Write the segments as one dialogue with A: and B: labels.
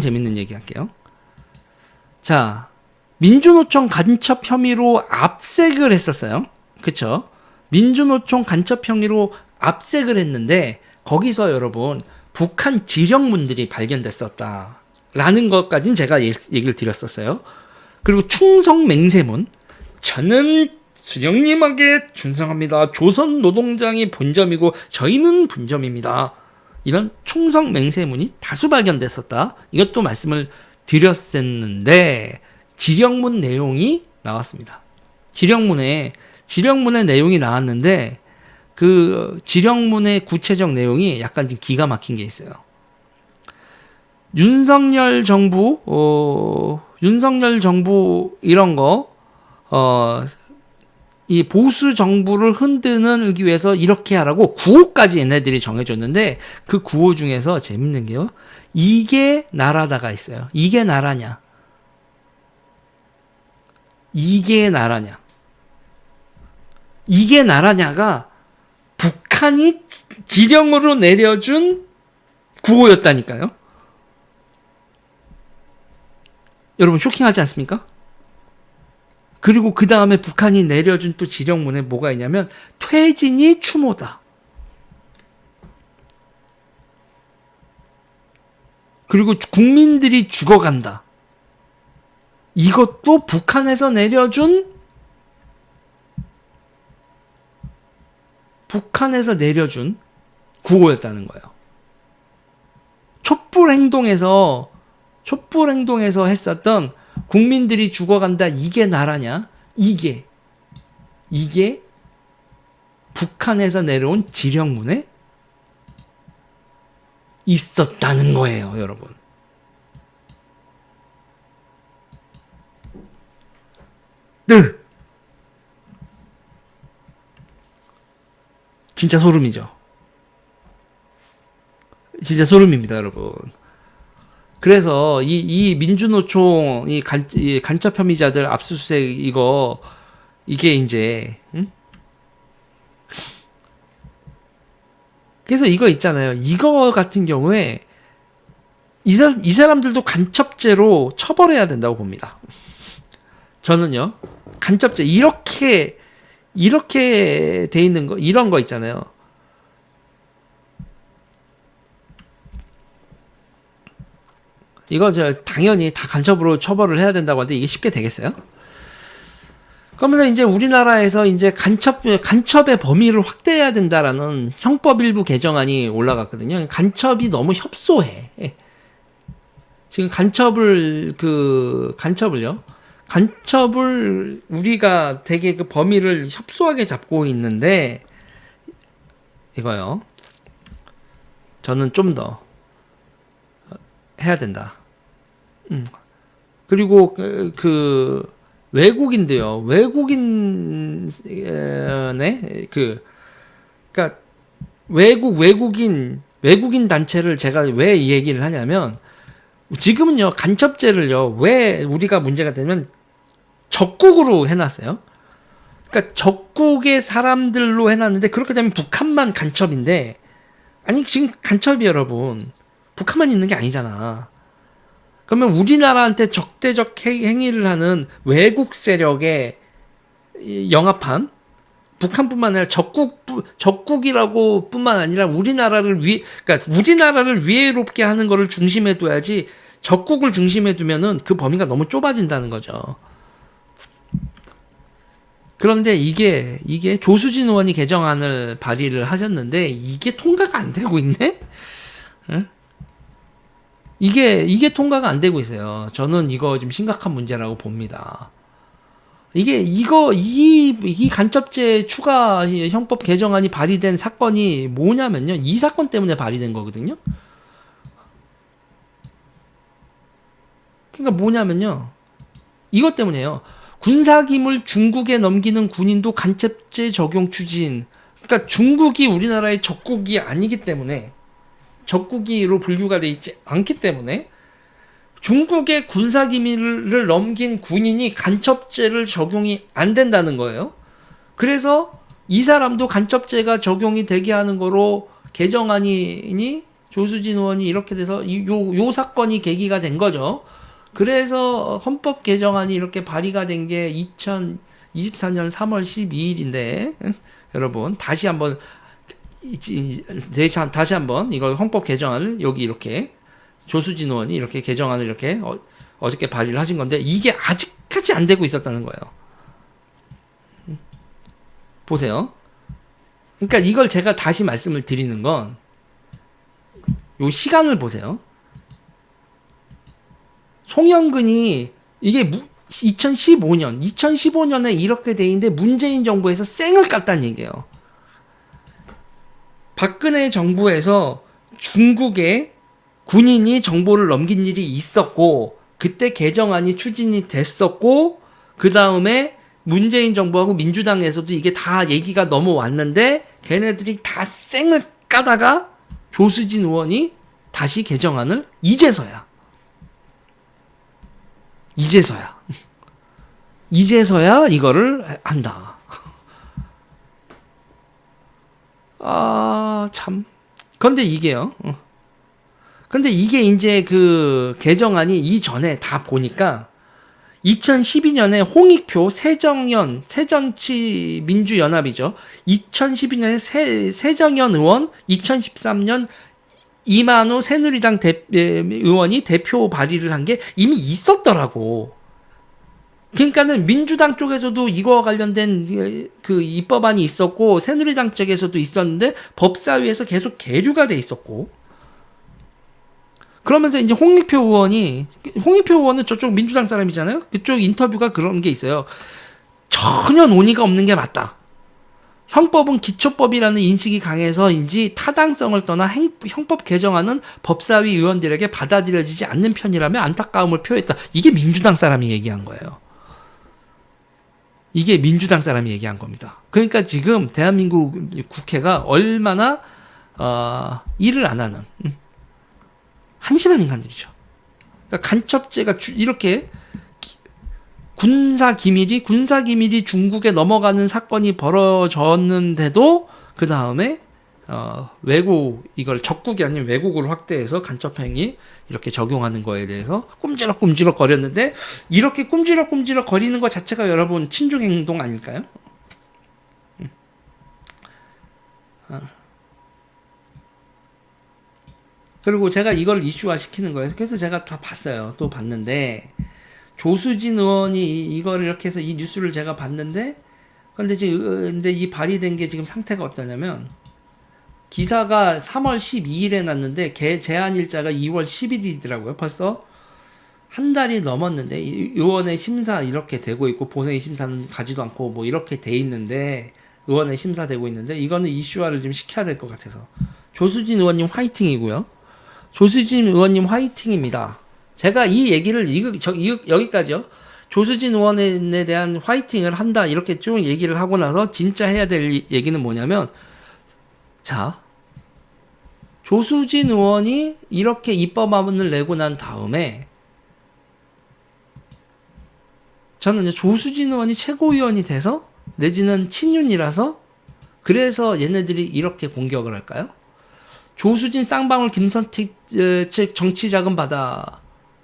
A: 재밌는 얘기 할게요. 자, 민주노총 간첩 혐의로 압색을 했었어요. 그쵸? 민주노총 간첩 혐의로 압색을 했는데 거기서 여러분 북한 지령문들이 발견됐었다라는 것까지는 제가 얘기를 드렸었어요. 그리고 충성 맹세문, 저는 수령님에게 충성합니다. 조선 노동장이 본점이고 저희는 분점입니다. 이런 충성 맹세문이 다수 발견됐었다. 이것도 말씀을 드렸었는데 지령문 내용이 나왔습니다. 지령문에 내용이 나왔는데 그 지령문의 구체적 내용이 약간 좀 기가 막힌 게 있어요. 윤석열 정부 이런 거 이 보수 정부를 흔들기 위해서 이렇게 하라고 구호까지 얘네들이 정해줬는데 그 구호 중에서 재밌는 게요. 이게 나라다가 있어요. 이게 나라냐? 이게 나라냐? 이게 나라냐가 북한이 지령으로 내려준 구호였다니까요. 여러분 쇼킹하지 않습니까? 그리고 그 다음에 북한이 내려준 또 지령문에 뭐가 있냐면 퇴진이 추모다. 그리고 국민들이 죽어간다. 이것도 북한에서 내려준 구호였다는 거예요. 촛불 행동에서 했었던 국민들이 죽어간다. 이게 나라냐? 이게 북한에서 내려온 지령문에 있었다는 거예요, 여러분. 네. 진짜 소름이죠. 진짜 소름입니다, 여러분. 그래서 이 민주노총 이 간첩 혐의자들 압수수색 이게 이제 그래서 이거 있잖아요. 이거 같은 경우에 이 사람들도 간첩죄로 처벌해야 된다고 봅니다. 저는요. 간첩죄 이렇게 돼 있는 거 이런 거 있잖아요. 이거 당연히 다 간첩으로 처벌을 해야 된다고 하는데 이게 쉽게 되겠어요? 그러면서 이제 우리나라에서 이제 간첩의 범위를 확대해야 된다라는 형법 일부 개정안이 올라갔거든요. 간첩이 너무 협소해. 지금 간첩을 우리가 되게 그 범위를 협소하게 잡고 있는데 이거요. 저는 좀 더 해야 된다. 그리고 그 외국인데요. 외국인의 그러니까 외국인 단체를 제가 왜 이 얘기를 하냐면 지금은요 간첩죄를요 왜 우리가 문제가 되면 적국으로 해놨어요. 그러니까 적국의 사람들로 해놨는데 그렇게 되면 북한만 간첩인데 아니 지금 간첩이 여러분 북한만 있는 게 아니잖아. 그러면 우리나라한테 적대적 행위를 하는 외국 세력에 영합한 북한뿐만 아니라 적국이라고 뿐만 아니라 우리나라를 위해롭게 하는 거를 중심에 둬야지 적국을 중심에 두면은 그 범위가 너무 좁아진다는 거죠. 그런데 이게 조수진 의원이 개정안을 발의를 하셨는데 이게 통과가 안 되고 있네? 응? 이게 통과가 안 되고 있어요. 저는 이거 좀 심각한 문제라고 봅니다. 이 간첩죄 추가 형법 개정안이 발의된 사건이 뭐냐면요. 이 사건 때문에 발의된 거거든요. 그러니까 뭐냐면요. 이것 때문에요. 군사기물 중국에 넘기는 군인도 간첩죄 적용 추진. 그러니까 중국이 우리나라의 적국이 아니기 때문에 적국이로 분류가 돼 있지 않기 때문에 중국의 군사기밀을 넘긴 군인이 간첩죄를 적용이 안 된다는 거예요. 그래서 이 사람도 간첩죄가 적용이 되게 하는 거로 개정안이 조수진 의원이 이렇게 돼서 요 사건이 계기가 된 거죠. 그래서 헌법 개정안이 이렇게 발의가 된 게 2024년 3월 12일인데 여러분 다시 한번 이거 헌법 개정안을 여기 이렇게 조수진 의원이 이렇게 개정안을 이렇게 어저께 발의를 하신 건데 이게 아직까지 안 되고 있었다는 거예요. 보세요. 그러니까 이걸 제가 다시 말씀을 드리는 건 요 시간을 보세요. 송영근이 이게 2015년에 이렇게 돼 있는데 문재인 정부에서 쌩을 깠다는 얘기예요. 박근혜 정부에서 중국에 군인이 정보를 넘긴 일이 있었고 그때 개정안이 추진이 됐었고 그 다음에 문재인 정부하고 민주당에서도 이게 다 얘기가 넘어왔는데 걔네들이 다 쌩을 까다가 조수진 의원이 다시 개정안을 이제서야 이거를 한다. 아, 참. 근데 이게요. 근데 이게 이제 그 개정안이 이전에 다 보니까 2012년에 홍익표 새정치민주연합이죠. 2012년에 새정연 의원, 2013년 이만우 새누리당 의원이 대표 발의를 한 게 이미 있었더라고. 그러니까는 민주당 쪽에서도 이거와 관련된 그 입법안이 있었고 새누리당 쪽에서도 있었는데 법사위에서 계속 계류가 돼 있었고 그러면서 이제 홍익표 의원은 저쪽 민주당 사람이잖아요. 그쪽 인터뷰가 그런 게 있어요. 전혀 논의가 없는 게 맞다. 형법은 기초법이라는 인식이 강해서인지 타당성을 떠나 형법 개정안은 법사위 의원들에게 받아들여지지 않는 편이라며 안타까움을 표했다. 이게 민주당 사람이 얘기한 거예요. 이게 민주당 사람이 얘기한 겁니다. 그러니까 지금 대한민국 국회가 얼마나 일을 안 하는 한심한 인간들이죠. 그러니까 간첩죄가 이렇게 군사 기밀이 중국에 넘어가는 사건이 벌어졌는데도 그 다음에 이걸 적국이 아닌 외국으로 확대해서 간첩행위 이렇게 적용하는 거에 대해서 꼼지럭 거렸는데 이렇게 꼼지럭 거리는 것 자체가 여러분 친중 행동 아닐까요? 그리고 제가 이걸 이슈화 시키는 거예요. 그래서 제가 다 봤어요. 또 봤는데 조수진 의원이 이걸 이렇게 해서 이 뉴스를 제가 봤는데 근데 이 발의된 게 지금 상태가 어떠냐면 기사가 3월 12일에 났는데 제한 일자가 2월 10일이더라고요. 벌써 한 달이 넘었는데 의원의 심사 이렇게 되고 있고 본회의 심사는 가지도 않고 뭐 이렇게 돼 있는데 의원의 심사되고 있는데 이거는 이슈화를 좀 시켜야 될 것 같아서 조수진 의원님 화이팅이고요. 조수진 의원님 화이팅입니다. 제가 이 얘기를 여기까지요. 조수진 의원에 대한 화이팅을 한다 이렇게 쭉 얘기를 하고 나서 진짜 해야 될 얘기는 뭐냐면 자 조수진 의원이 이렇게 입법안을 내고 난 다음에 저는 조수진 의원이 최고위원이 돼서 내지는 친윤이라서 그래서 얘네들이 이렇게 공격을 할까요? 조수진 쌍방울 김선택 측 정치자금 받아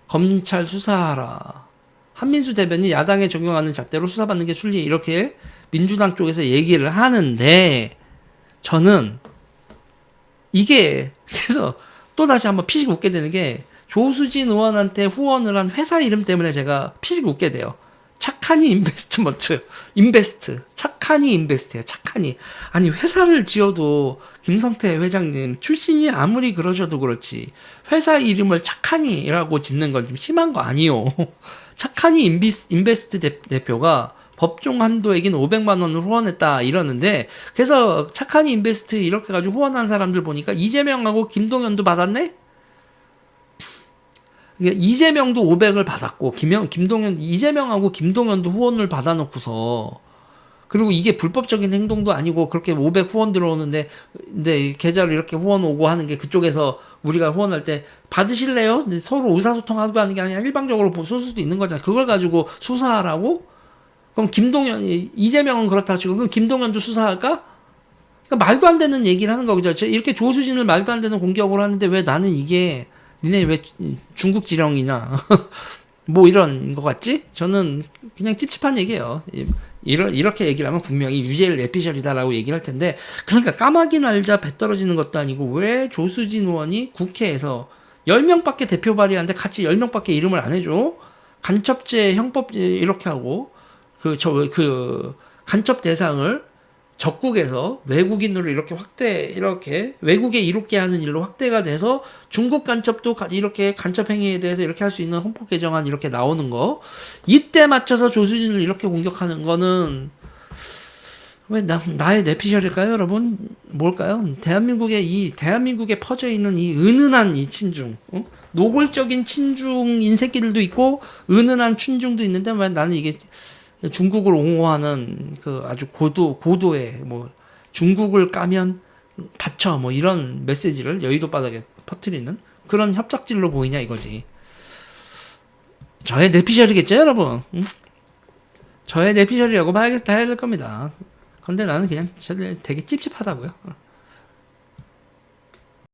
A: 검찰 수사하라. 한민수 대변인 야당에 적용하는 잣대로 수사받는 게 순리 이렇게 민주당 쪽에서 얘기를 하는데 저는 이게 그래서 또 다시 한번 피식 웃게 되는 게 조수진 의원한테 후원을 한 회사 이름 때문에 제가 피식 웃게 돼요. 착하니 인베스트. 착하니 인베스트예요. 착하니. 아니 회사를 지어도 김성태 회장님 출신이 아무리 그러셔도 그렇지 회사 이름을 착하니라고 짓는 건 좀 심한 거 아니요. 착하니 인베스트 대표가 법정 한도액인 500만 원을 후원했다 이러는데 그래서 착하니 인베스트 이렇게 가지고 후원한 사람들 보니까 이재명하고 김동연도 받았네? 이재명도 500을 받았고 이재명하고 김동연도 후원을 받아놓고서 그리고 이게 불법적인 행동도 아니고 그렇게 500 후원 들어오는데 근데 계좌로 이렇게 후원 오고 하는 게 그쪽에서 우리가 후원할 때 받으실래요? 서로 의사소통하고 하는 게 아니라 일방적으로 쏠 수도 있는 거잖아요. 그걸 가지고 수사하라고? 그럼 이재명은 그렇다 치고 그럼 김동연도 수사할까? 그러니까 말도 안 되는 얘기를 하는 거죠. 이렇게 조수진을 말도 안 되는 공격을 하는데 왜 나는 이게 니네 왜 중국 지령이나 뭐 이런 거 같지? 저는 그냥 찝찝한 얘기예요. 이렇게 얘기를 하면 분명히 유재일 내피셜이다라고 얘기를 할 텐데, 그러니까 까마귀 날자 배 떨어지는 것도 아니고 왜 조수진 의원이 국회에서 10명밖에 대표 발의하는데 같이 10명밖에 이름을 안 해줘? 간첩죄 형법 이렇게 하고 그 간첩 대상을 적국에서 외국인으로 이렇게 외국에 이롭게 하는 일로 확대가 돼서 중국 간첩도 이렇게 간첩 행위에 대해서 이렇게 할 수 있는 헌법 개정안 이렇게 나오는 거, 이때 맞춰서 조수진을 이렇게 공격하는 거는 왜 나의 내피셜일까요, 여러분? 뭘까요? 대한민국에 퍼져 있는 이 은은한 이 친중, 노골적인 친중인 새끼들도 있고 은은한 친중도 있는데 왜 나는 이게 중국을 옹호하는 그 아주 고도의 뭐 중국을 까면 다쳐 뭐 이런 메시지를 여의도 바닥에 퍼뜨리는 그런 협작질로 보이냐 이거지. 저의 내피셜이겠죠, 여러분? 응? 저의 내피셜이라고 봐야 될 겁니다. 근데 나는 그냥 되게 찝찝하다고요.